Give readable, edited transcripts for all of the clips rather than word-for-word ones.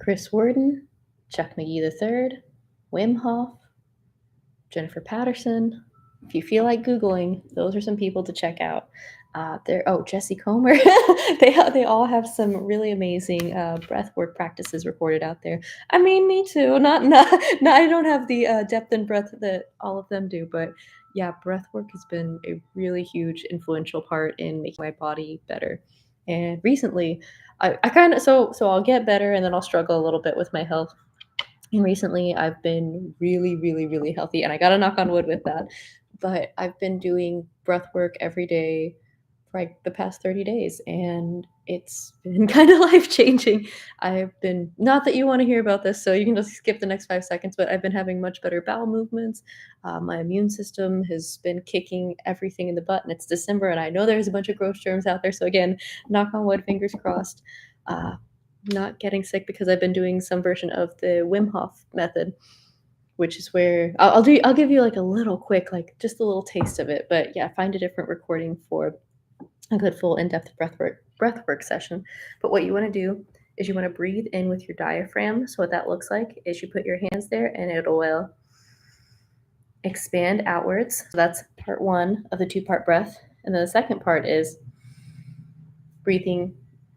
Chris Worden, Chuck McGee III, Wim Hof, Jennifer Patterson. If you feel like Googling, those are some people to check out. Jesse Comer. They all have some really amazing breathwork practices recorded out there. I mean, me too. Not I don't have the depth and breadth that all of them do, but yeah, breathwork has been a really huge influential part in making my body better. And recently, I kind of so I'll get better and then I'll struggle a little bit with my health. And recently, I've been really, really, really healthy, and I gotta knock on wood with that. But I've been doing breath work every day for like the past 30 days, and it's been kind of life changing. I've been, not that you want to hear about this, so you can just skip the next 5 seconds, but I've been having much better bowel movements. My immune system has been kicking everything in the butt, and it's December, and I know there's a bunch of gross germs out there. So, again, knock on wood, fingers crossed. Not getting sick because I've been doing some version of the Wim Hof method, which is where I'll give you like a little quick, like just a little taste of it. But yeah, find a different recording for a good full in-depth breathwork session. But what you want to do is you want to breathe in with your diaphragm. So what that looks like is you put your hands there and it'll expand outwards. So that's part one of the 2-part breath. And then the second part is breathing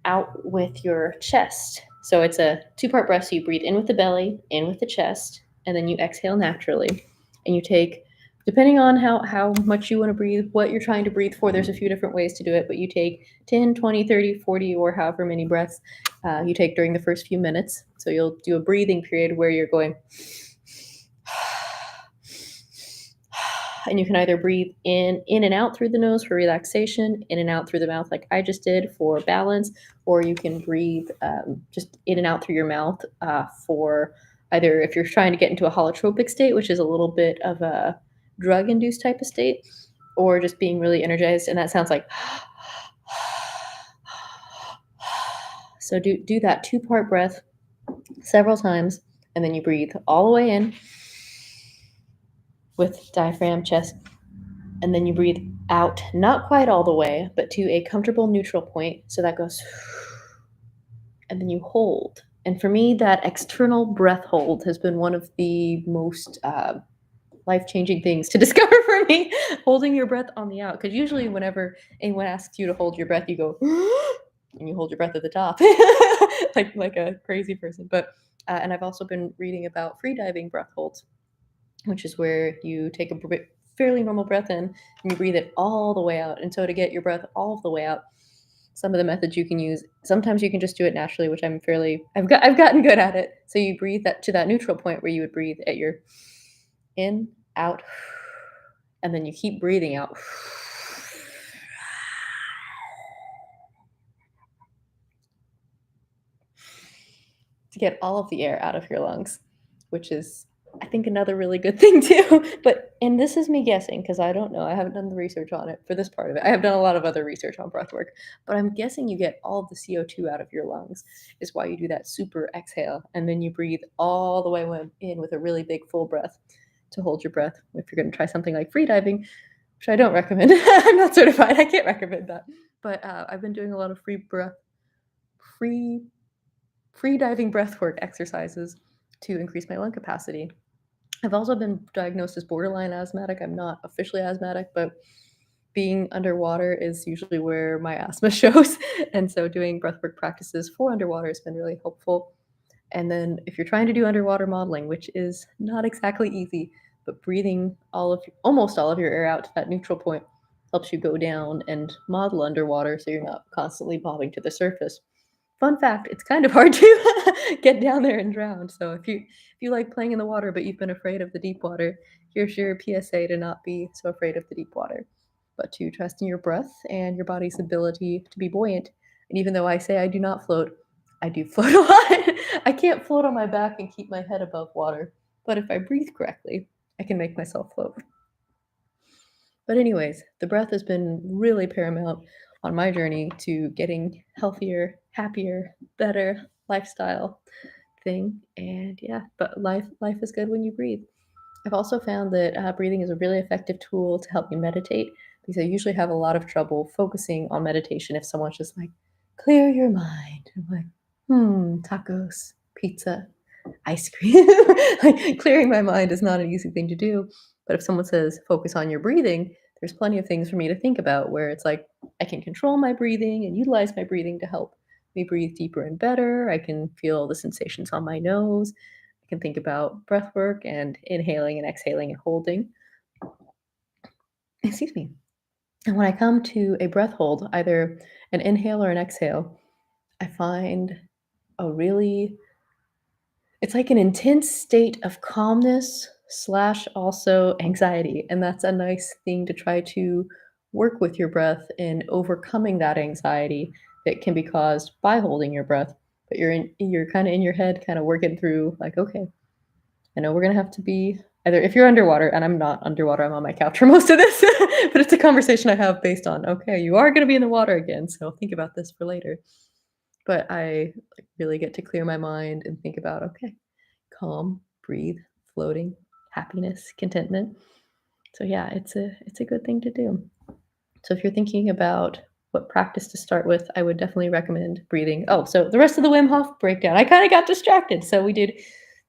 out with your chest. So it's a 2-part breath. So you breathe in with the belly, in with the chest, and then you exhale naturally. And you take, depending on how much you want to breathe, what you're trying to breathe for, there's a few different ways to do it, but you take 10, 20, 30, 40, or however many breaths you take during the first few minutes. So you'll do a breathing period where you're going, and you can either breathe in and out through the nose for relaxation, in and out through the mouth like I just did for balance, or you can breathe just in and out through your mouth for either if you're trying to get into a holotropic state, which is a little bit of a drug-induced type of state, or just being really energized, and that sounds like so do that 2-part breath several times, and then you breathe all the way in with diaphragm, chest, and then you breathe out, not quite all the way, but to a comfortable neutral point. So that goes, and then you hold. And for me, that external breath hold has been one of the most life-changing things to discover for me, holding your breath on the out. Because usually whenever anyone asks you to hold your breath, you go, and you hold your breath at the top, like a crazy person. But and I've also been reading about freediving breath holds, which is where you take a fairly normal breath in and you breathe it all the way out. And so to get your breath all the way out, some of the methods you can use, sometimes you can just do it naturally, which I've gotten good at it. So you breathe that to that neutral point where you would breathe at your in, out, and then you keep breathing out. To get all of the air out of your lungs, which is, I think, another really good thing too. And this is me guessing because I don't know. I haven't done the research on it for this part of it. I have done a lot of other research on breath work, but I'm guessing you get all of the CO2 out of your lungs is why you do that super exhale. And then you breathe all the way in with a really big full breath to hold your breath. If you're going to try something like freediving, which I don't recommend. I'm not certified. I can't recommend that. But I've been doing a lot of free diving breathwork exercises to increase my lung capacity. I've also been diagnosed as borderline asthmatic. I'm not officially asthmatic, but being underwater is usually where my asthma shows. And so doing breathwork practices for underwater has been really helpful. And then if you're trying to do underwater modeling, which is not exactly easy, but breathing almost all of your air out to that neutral point helps you go down and model underwater so you're not constantly bobbing to the surface. Fun fact, it's kind of hard to get down there and drown. So if you like playing in the water but you've been afraid of the deep water, here's your PSA to not be so afraid of the deep water, but to trust in your breath and your body's ability to be buoyant. And even though I say I do not float, I do float a lot. I can't float on my back and keep my head above water, but if I breathe correctly, I can make myself float. But anyways, the breath has been really paramount on my journey to getting healthier, happier, better lifestyle thing. And yeah, but life is good when you breathe. I've also found that breathing is a really effective tool to help me meditate because I usually have a lot of trouble focusing on meditation if someone's just like, clear your mind. I'm like, tacos, pizza, ice cream. Like, clearing my mind is not an easy thing to do. But if someone says, focus on your breathing, there's plenty of things for me to think about where it's like, I can control my breathing and utilize my breathing to help me breathe deeper and better. I can feel the sensations on my nose. I can think about breath work and inhaling and exhaling and holding. Excuse me. And when I come to a breath hold, either an inhale or an exhale, I find a really it's like an intense state of calmness slash also anxiety. And that's a nice thing to try to work with your breath in overcoming that anxiety that can be caused by holding your breath. But you're kind of in your head, kind of working through like, okay, I know we're gonna have to be either if you're underwater, and I'm not underwater, I'm on my couch for most of this, but it's a conversation I have based on, okay, you are gonna be in the water again, so think about this for later. But I like, really get to clear my mind and think about, okay, calm, breathe, floating, happiness, contentment. So yeah, it's a good thing to do. So if you're thinking about what practice to start with, I would definitely recommend breathing. Oh, so the rest of the Wim Hof breakdown, I kind of got distracted. So we did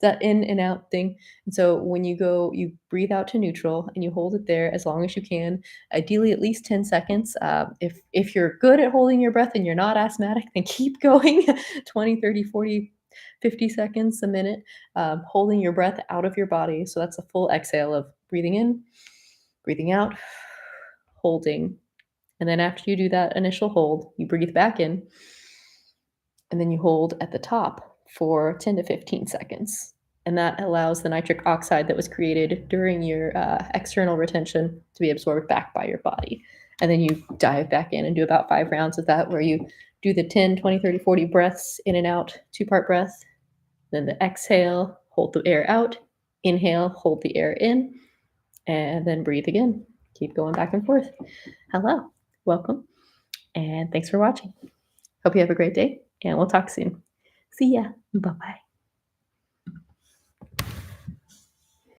that in and out thing. And so when you go, you breathe out to neutral and you hold it there as long as you can, ideally at least 10 seconds. If you're good at holding your breath and you're not asthmatic, then keep going 20, 30, 40, 50 seconds, a minute, holding your breath out of your body. So that's a full exhale of breathing in, breathing out, holding. And then after you do that initial hold, you breathe back in, and then you hold at the top for 10 to 15 seconds. And that allows the nitric oxide that was created during your external retention to be absorbed back by your body. And then you dive back in and do about 5 rounds of that, where you do the 10, 20, 30, 40 breaths in and out, 2-part breath. Then the exhale, hold the air out, inhale, hold the air in, and then breathe again. Keep going back and forth. Hello, welcome, and thanks for watching. Hope you have a great day, and we'll talk soon. See ya. Bye-bye.